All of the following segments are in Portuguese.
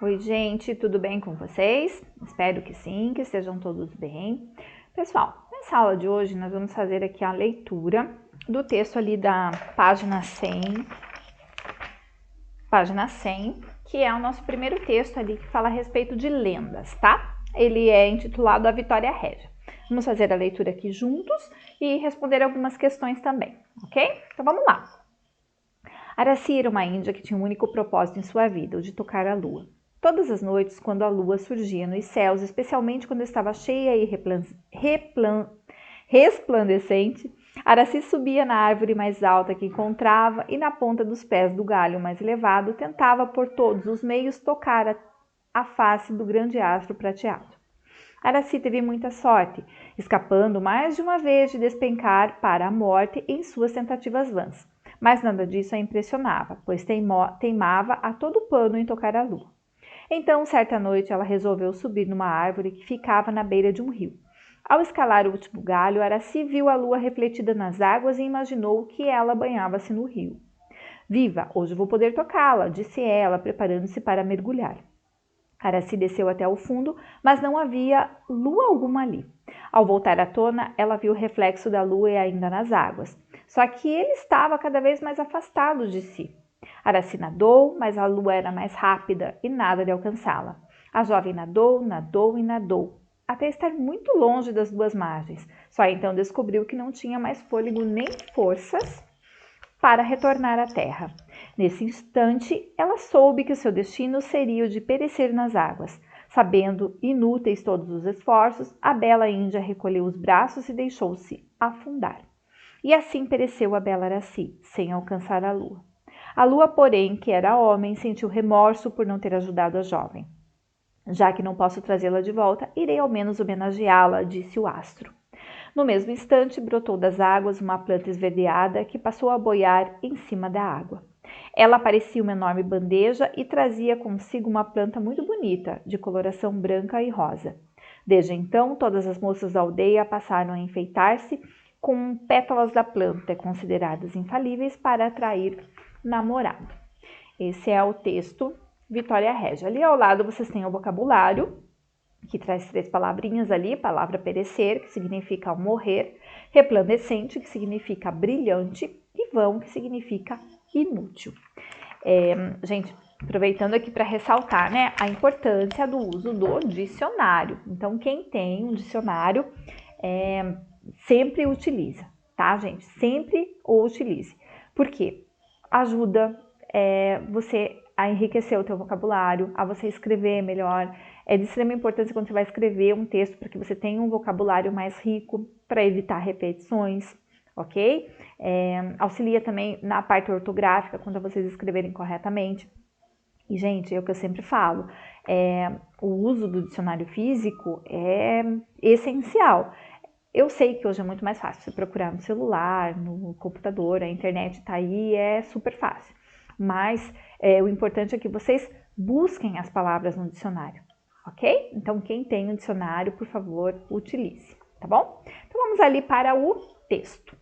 Oi, gente, tudo bem com vocês? Espero que sim, que estejam todos bem. Pessoal, nessa aula de hoje nós vamos fazer aqui a leitura do texto ali da página 100, que é o nosso primeiro texto ali que fala a respeito de lendas, tá? Ele é intitulado A Vitória Régia. Vamos fazer a leitura aqui juntos e responder algumas questões também, ok? Então vamos lá. Araci era uma índia que tinha um único propósito em sua vida, o de tocar a lua. Todas as noites, quando a lua surgia nos céus, especialmente quando estava cheia e resplandecente, Araci subia na árvore mais alta que encontrava e na ponta dos pés do galho mais elevado tentava por todos os meios tocar a face do grande astro prateado. Araci teve muita sorte, escapando mais de uma vez de despencar para a morte em suas tentativas vãs. Mas nada disso a impressionava, pois teimava a todo pano em tocar a lua. Então, certa noite, ela resolveu subir numa árvore que ficava na beira de um rio. Ao escalar o último galho, Araci viu a lua refletida nas águas e imaginou que ela banhava-se no rio. Viva, hoje vou poder tocá-la, disse ela, preparando-se para mergulhar. Araci desceu até o fundo, mas não havia lua alguma ali. Ao voltar à tona, ela viu o reflexo da lua ainda nas águas, só que ele estava cada vez mais afastado de si. Araci nadou, mas a lua era mais rápida e nada de alcançá-la. A jovem nadou, nadou e nadou, até estar muito longe das duas margens. Só então descobriu que não tinha mais fôlego nem forças para retornar à terra. Nesse instante, ela soube que o seu destino seria o de perecer nas águas. Sabendo inúteis todos os esforços, a bela índia recolheu os braços e deixou-se afundar. E assim pereceu a bela Araci, sem alcançar a lua. A lua, porém, que era homem, sentiu remorso por não ter ajudado a jovem. Já que não posso trazê-la de volta, irei ao menos homenageá-la, disse o astro. No mesmo instante, brotou das águas uma planta esverdeada que passou a boiar em cima da água. Ela parecia uma enorme bandeja e trazia consigo uma planta muito bonita, de coloração branca e rosa. Desde então, todas as moças da aldeia passaram a enfeitar-se com pétalas da planta, consideradas infalíveis para atrair namorado. Esse é o texto Vitória Régia. Ali ao lado vocês têm o vocabulário, que traz 3 palavrinhas ali, palavra perecer, que significa morrer, resplandecente, que significa brilhante, e vão, que significa inútil. Gente, aproveitando aqui para ressaltar, né, a importância do uso do dicionário. Então, quem tem um dicionário, sempre utiliza, tá, gente? Sempre o utilize. Por quê? Ajuda você a enriquecer o teu vocabulário, a você escrever melhor. É de extrema importância quando você vai escrever um texto para que você tenha um vocabulário mais rico, para evitar repetições, ok? Auxilia também na parte ortográfica, quando vocês escreverem corretamente. E, gente, é o que eu sempre falo, o uso do dicionário físico é essencial. Eu sei que hoje é muito mais fácil você procurar no celular, no computador, a internet está aí, é super fácil. Mas o importante é que vocês busquem as palavras no dicionário, ok? Então, quem tem um dicionário, por favor, utilize, tá bom? Então, vamos ali para o texto,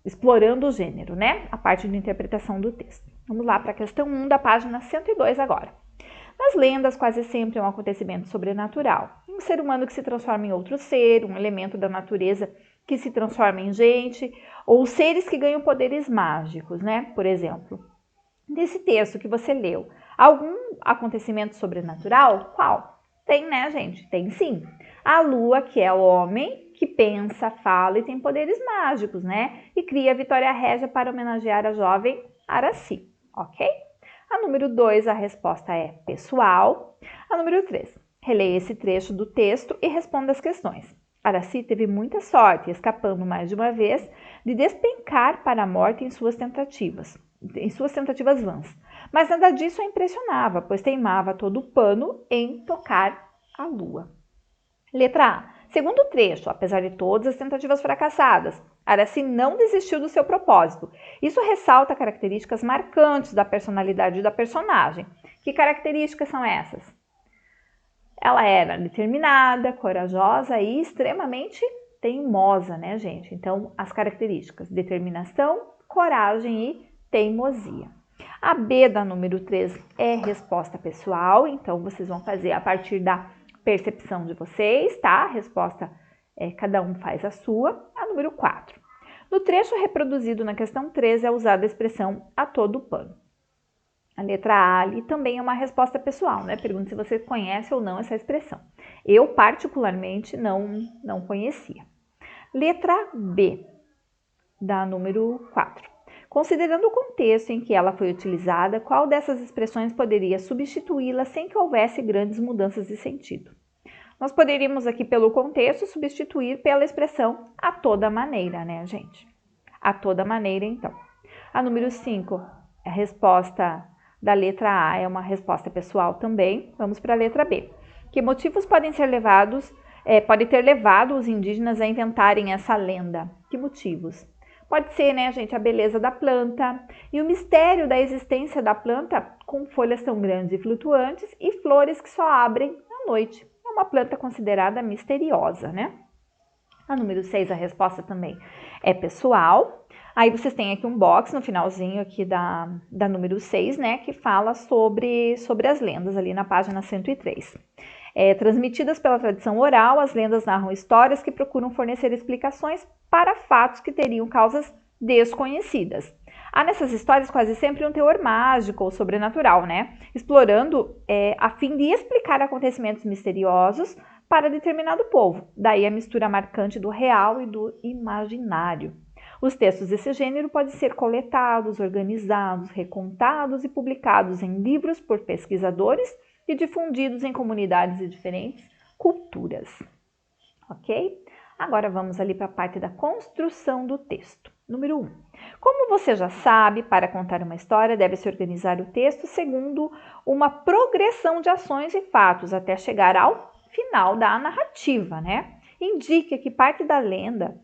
explorando o gênero, né? A parte de interpretação do texto. Vamos lá para a questão 1 da página 102 agora. Nas lendas, quase sempre é um acontecimento sobrenatural. Um ser humano que se transforma em outro ser, um elemento da natureza que se transforma em gente, ou seres que ganham poderes mágicos, né? Por exemplo, nesse texto que você leu, algum acontecimento sobrenatural? Qual? Tem, né, gente? Tem sim. A lua, que é o homem que pensa, fala e tem poderes mágicos, né? E cria a Vitória Régia para homenagear a jovem Araci, ok? A número 2, a resposta é pessoal. A número 3, releia esse trecho do texto e responda as questões. Araci teve muita sorte, escapando mais de uma vez de despencar para a morte em suas tentativas vãs. Mas nada disso a impressionava, pois teimava todo o pano em tocar a lua. Letra A. Segundo trecho, apesar de todas as tentativas fracassadas, Araci não desistiu do seu propósito. Isso ressalta características marcantes da personalidade da personagem. Que características são essas? Ela era determinada, corajosa e extremamente teimosa, né, gente? Então, as características: determinação, coragem e teimosia. A B da número 3 é resposta pessoal, então vocês vão fazer a partir da percepção de vocês, tá? A resposta, cada um faz a sua. A número 4. No trecho reproduzido na questão 3 é usada a expressão a todo pano. A letra A ali também é uma resposta pessoal, né? Pergunta se você conhece ou não essa expressão. Eu, particularmente, não conhecia. Letra B, da número 4. Considerando o contexto em que ela foi utilizada, qual dessas expressões poderia substituí-la sem que houvesse grandes mudanças de sentido? Nós poderíamos aqui, pelo contexto, substituir pela expressão a toda maneira, né, gente? A toda maneira, então. A número 5, a resposta da letra A é uma resposta pessoal também. Vamos para a letra B. Que motivos podem ter levado os indígenas a inventarem essa lenda? Que motivos? Pode ser, né, gente, a beleza da planta e o mistério da existência da planta com folhas tão grandes e flutuantes e flores que só abrem à noite. É uma planta considerada misteriosa, né? A número 6, a resposta também é pessoal. Aí vocês têm aqui um box no finalzinho aqui da número 6, né, que fala sobre as lendas, ali na página 103. Transmitidas pela tradição oral, as lendas narram histórias que procuram fornecer explicações para fatos que teriam causas desconhecidas. Há nessas histórias quase sempre um teor mágico ou sobrenatural, né? Explorando a fim de explicar acontecimentos misteriosos para determinado povo. Daí a mistura marcante do real e do imaginário. Os textos desse gênero podem ser coletados, organizados, recontados e publicados em livros por pesquisadores e difundidos em comunidades de diferentes culturas. Ok? Agora vamos ali para a parte da construção do texto. Número 1. Como você já sabe, para contar uma história, deve-se organizar o texto segundo uma progressão de ações e fatos até chegar ao final da narrativa, né? Indica que parte da lenda,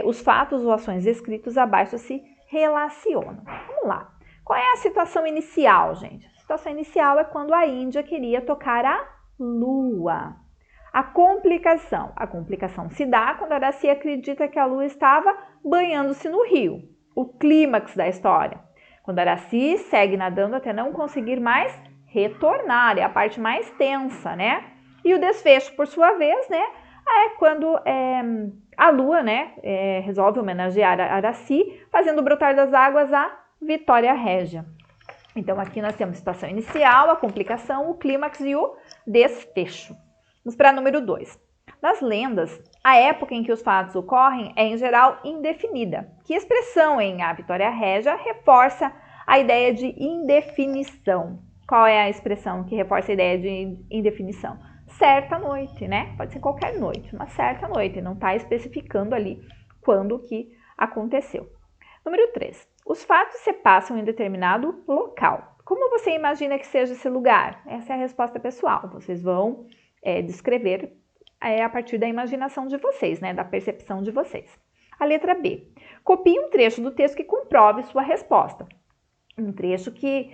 os fatos ou ações descritos abaixo se relacionam. Vamos lá. Qual é a situação inicial, gente? A situação inicial é quando a Índia queria tocar a lua. A complicação se dá quando Araci acredita que a lua estava banhando-se no rio. O clímax da história, quando Araci segue nadando até não conseguir mais retornar, é a parte mais tensa, né? E o desfecho, por sua vez, né, é quando a lua, né, resolve homenagear Araci, fazendo brotar das águas a Vitória Régia. Então, aqui nós temos a situação inicial, a complicação, o clímax e o desfecho. Vamos para número 2. Nas lendas, a época em que os fatos ocorrem é, em geral, indefinida. Que expressão em A Vitória Régia reforça a ideia de indefinição? Qual é a expressão que reforça a ideia de indefinição? Certa noite, né? Pode ser qualquer noite, uma certa noite. Não está especificando ali quando que aconteceu. Número 3. Os fatos se passam em determinado local. Como você imagina que seja esse lugar? Essa é a resposta pessoal. Vocês vão descrever a partir da imaginação de vocês, né? Da percepção de vocês. A letra B. Copie um trecho do texto que comprove sua resposta. Um trecho que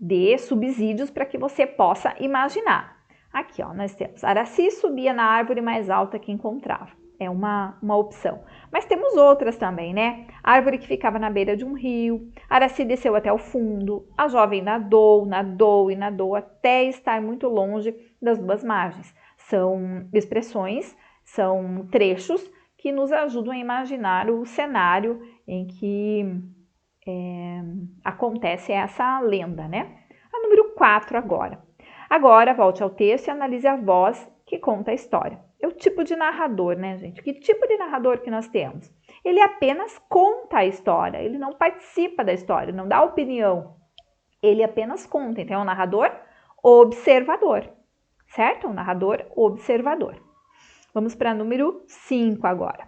dê subsídios para que você possa imaginar. Aqui, ó, nós temos Araci subia na árvore mais alta que encontrava. É uma opção. Mas temos outras também, né? A árvore que ficava na beira de um rio. Araci desceu até o fundo. A jovem nadou, nadou e nadou até estar muito longe das duas margens. São expressões, são trechos que nos ajudam a imaginar o cenário em que acontece essa lenda, né? A número 4 agora. Agora, volte ao texto e analise a voz que conta a história. É o tipo de narrador, né, gente? Que tipo de narrador que nós temos? Ele apenas conta a história, ele não participa da história, não dá opinião. Ele apenas conta. Então, é um narrador observador, certo? Um narrador observador. Vamos para número 5 agora.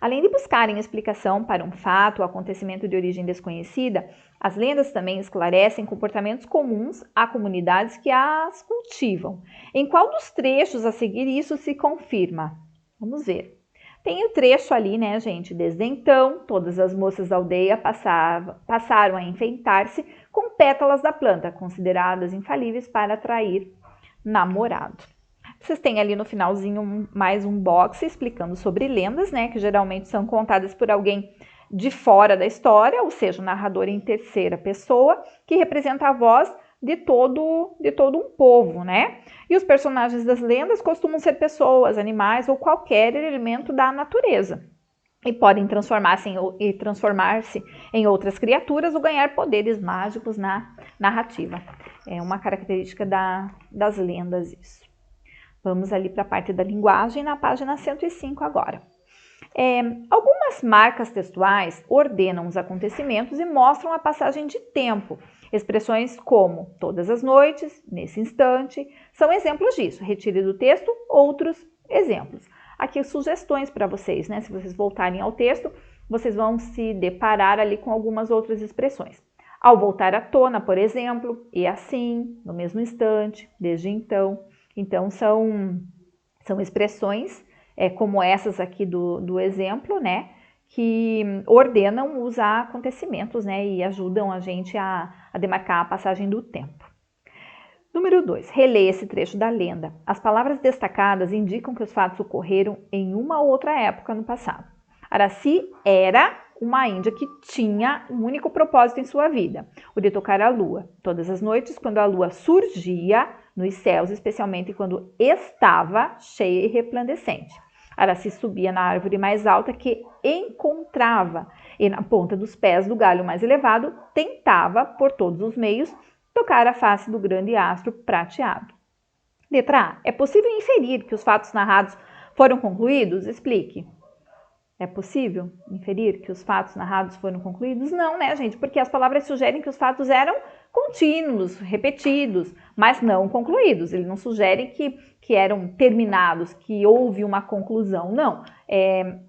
Além de buscarem explicação para um fato ou acontecimento de origem desconhecida, as lendas também esclarecem comportamentos comuns a comunidades que as cultivam. Em qual dos trechos a seguir isso se confirma? Vamos ver. Tem o trecho ali, né, gente? Desde então, todas as moças da aldeia passaram a enfeitar-se com pétalas da planta, consideradas infalíveis para atrair namorado. Vocês têm ali no finalzinho mais um box explicando sobre lendas, né, que geralmente são contadas por alguém de fora da história, ou seja, o narrador em terceira pessoa, que representa a voz de todo um povo, né? E os personagens das lendas costumam ser pessoas, animais ou qualquer elemento da natureza. E podem transformar-se em outras criaturas ou ganhar poderes mágicos na narrativa. É uma característica das lendas isso. Vamos ali para a parte da linguagem, na página 105 agora. Algumas marcas textuais ordenam os acontecimentos e mostram a passagem de tempo. Expressões como todas as noites, nesse instante, são exemplos disso. Retire do texto outros exemplos. Aqui sugestões para vocês, né? Se vocês voltarem ao texto, vocês vão se deparar ali com algumas outras expressões. Ao voltar à tona, por exemplo, e assim, no mesmo instante, desde então. Então, são expressões como essas aqui do exemplo, né? Que ordenam os acontecimentos, né? E ajudam a gente a demarcar a passagem do tempo. Número 2. Releia esse trecho da lenda. As palavras destacadas indicam que os fatos ocorreram em uma outra época no passado. Araci era uma índia que tinha um único propósito em sua vida, o de tocar a lua. Todas as noites, quando a lua surgia nos céus, especialmente quando estava cheia e resplandecente. Araci subia na árvore mais alta que encontrava e na ponta dos pés do galho mais elevado tentava, por todos os meios, tocar a face do grande astro prateado. Letra A. É possível inferir que os fatos narrados foram concluídos? Explique. É possível inferir que os fatos narrados foram concluídos? Não, né, gente? Porque as palavras sugerem que os fatos eram contínuos, repetidos, mas não concluídos. Ele não sugere que eram terminados, que houve uma conclusão. Não.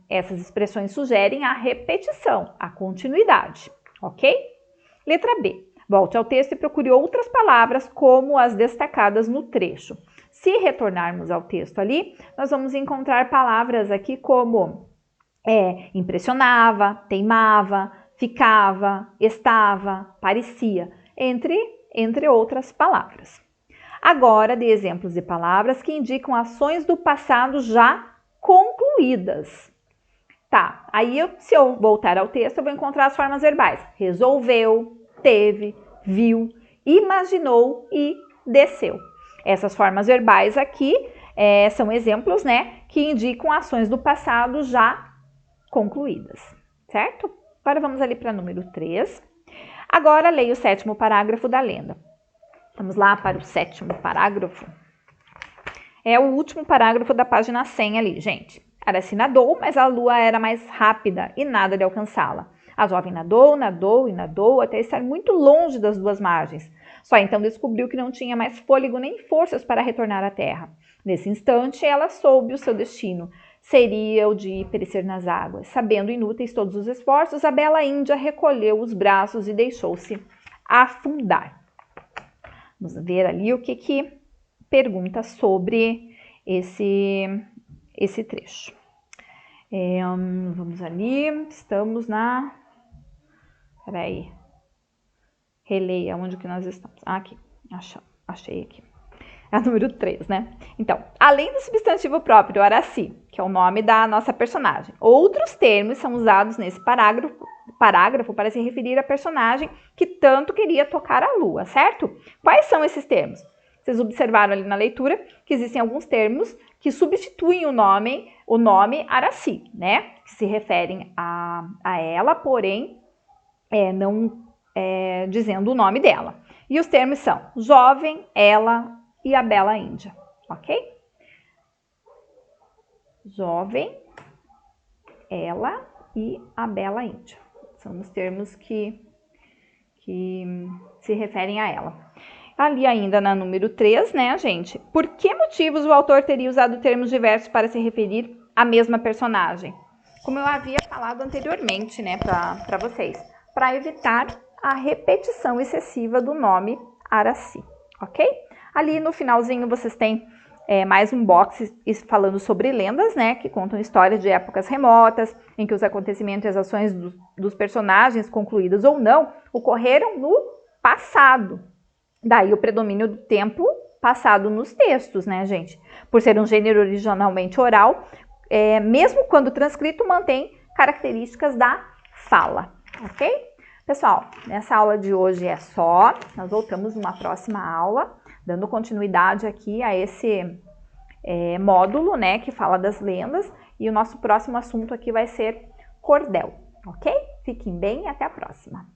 Essas expressões sugerem a repetição, a continuidade. Ok? Letra B. Volte ao texto e procure outras palavras como as destacadas no trecho. Se retornarmos ao texto ali, nós vamos encontrar palavras aqui como impressionava, teimava, ficava, estava, parecia, entre outras palavras. Agora, dê exemplos de palavras que indicam ações do passado já concluídas. Tá, aí se eu voltar ao texto, eu vou encontrar as formas verbais. Resolveu, teve, viu, imaginou e desceu. Essas formas verbais aqui são exemplos, né, que indicam ações do passado já concluídas, certo? Agora vamos ali para número 3. Agora leia o 7º parágrafo da lenda. Vamos lá para o 7º parágrafo. É o último parágrafo da página 100 ali, gente. Araci nadou, mas a lua era mais rápida e nada de alcançá-la. A jovem nadou, nadou e nadou até estar muito longe das duas margens. Só então descobriu que não tinha mais fôlego nem forças para retornar à terra. Nesse instante, ela soube o seu destino. Seria o de perecer nas águas. Sabendo inúteis todos os esforços, a bela índia recolheu os braços e deixou-se afundar. Vamos ver ali o que pergunta sobre esse trecho. Vamos ali, estamos na... Peraí. Releia, onde que nós estamos? Aqui, achei aqui. É a número 3, né? Então, além do substantivo próprio, Araci, que é o nome da nossa personagem, outros termos são usados nesse parágrafo para se referir à personagem que tanto queria tocar a lua, certo? Quais são esses termos? Vocês observaram ali na leitura que existem alguns termos que substituem o nome Araci, né? Que se referem a ela, porém, não dizendo o nome dela. E os termos são jovem, ela e a bela índia, ok? Jovem, ela e a bela índia. São os termos que se referem a ela. Ali ainda na número 3, né, gente? Por que motivos o autor teria usado termos diversos para se referir à mesma personagem? Como eu havia falado anteriormente, né, para vocês. Para evitar a repetição excessiva do nome Araci, ok? Ali no finalzinho vocês têm mais um box falando sobre lendas, né? Que contam histórias de épocas remotas, em que os acontecimentos e as ações dos personagens, concluídos ou não, ocorreram no passado. Daí o predomínio do tempo passado nos textos, né, gente? Por ser um gênero originalmente oral, mesmo quando transcrito, mantém características da fala, ok? Pessoal, nessa aula de hoje é só. Nós voltamos numa próxima aula, dando continuidade aqui a esse módulo, né, que fala das lendas. E o nosso próximo assunto aqui vai ser cordel, ok? Fiquem bem e até a próxima.